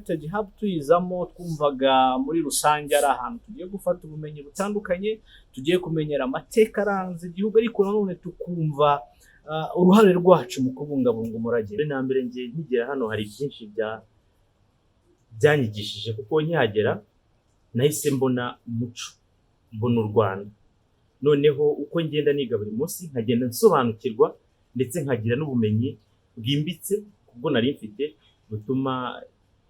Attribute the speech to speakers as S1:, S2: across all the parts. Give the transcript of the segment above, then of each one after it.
S1: Heritage Hub tuyizamo twumvaga muri rusange ari ahantu tugiye gufata ubumenyi butandukanye, tugiye kumenyera amateka aranze igihugu, ariko nanone tukumva uruhare rwacu mu kubungabunga umurage.
S2: Na mbere ngiye nkigera hano hari byinshi byanyigishije, kuko nkihagera nahise mbona umuco, mbona u Rwanda. Noneho uko ngenda niga buri munsi nkagenda nsobanukirwa ndetse nkagira n'ubumenyi bwimbitse kubwo nari mfite, butuma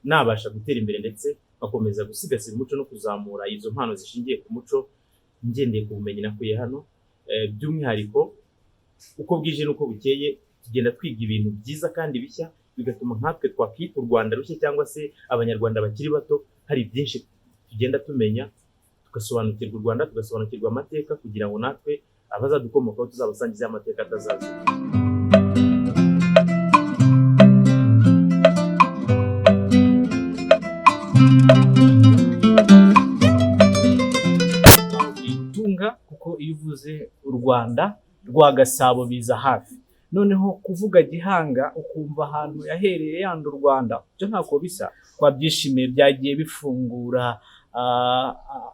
S2: nabasha gutera imbere ndetse bakomeza gusigasira umuco no kuzamura izo mpano zishingiye ku muco ngendeye ku bumenyi nakuye hano. By'umwihariko uko bwije n'uko bukeye tugenda twiga ibintu byiza kandi bishya, bigatuma nkatwe twakita u Rwanda rushya cyangwa se abanyarwanda bakiri bato hari byinshi tugenda tumenya, tugasobanukirwa u Rwanda, tugasobanukirwa amateka, kugira ngo natwe abazadukomokaho tuzabasangize amateka atazaza.
S1: Rutunga kuko iyo uvuze u Rwanda rwa Gasabo biza hafi, noneho kuvuga Gihanga ukumva ahantu yahereye yandi u Rwanda, byo ntako bisa. Twabyishimiye, byagiye bifungura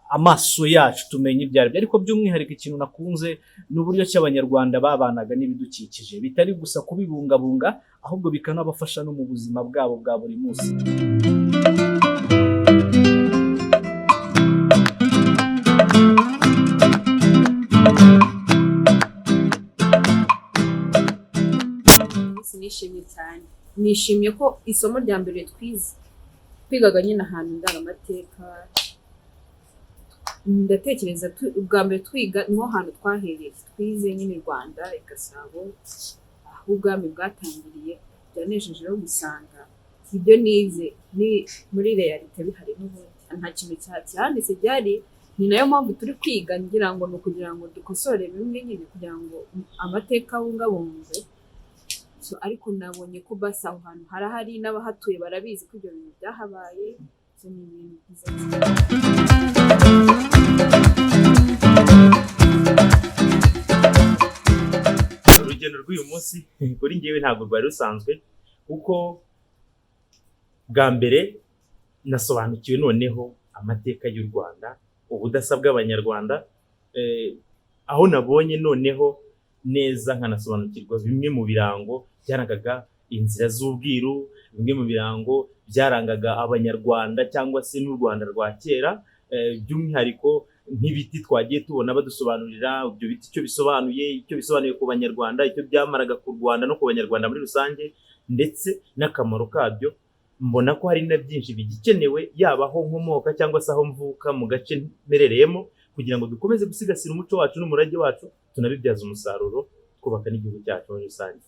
S1: amaso yacu tumenye ibyari byo, ariko by'umwihariko ikintu nakunze n'uburyo cy'abanyarwanda babanaga n'ibidukikije, bitari gusa kubibungabunga ahubwo bikanabafasha no mu buzima bwabo bwa buri munsi.
S3: Nishimye cyane, nishimiye ko isomo rya mbere twigaga nyine ahantu ndangamateka. Ndatekereza ubwa mbere twiga niho hantu twahereye, twize nyine Rwanda i Gasabo, aho ubwami bwatangiriye. Byanejejeho gusanga ibyo nize ni muri realite bihari n'ubundi, nta kintu cyanditse byari. Ni nayo mpamvu turi kwiga, ngira ngo ni ukugira ngo dukosore bimwe nyine kugira ngo amateka abungabungwe. Ariko nabonye ko basi aho hantu harahari, n'abahatuye barabizi ko ibyo bintu byahabaye. Ni ibintu byiza cyane.
S2: Urugendo rw'uyu munsi kuri njyewe ntabwo rwari rusanzwe, kuko bwa mbere nasobanukiwe noneho amateka y'u Rwanda, ubudasa bw'abanyarwanda, aho nabonye noneho neza nkanasobanukirwa bimwe mu birango byarangaga inzira z'ubwiru, bimwe mu birango byarangaga abanyarwanda cyangwa se n'u Rwanda rwa kera, by'umwihariko nk'ibiti twagiye tubona badusobanurira ibyo biti icyo bisobanuye ku banyarwanda, icyo byamaraga ku Rwanda no ku banyarwanda muri rusange, ndetse n'akamaro kabyo. Mbona ko hari na byinshi bigikenewe, yaba aho nkomoka cyangwa se aho mvuka mu gace mperereyemo, kugira ngo dukomeze gusigasira umuco wacu n'umurage wacu, tunabibyaza umusaruro, twubaka n'igihugu cyacu muri rusange.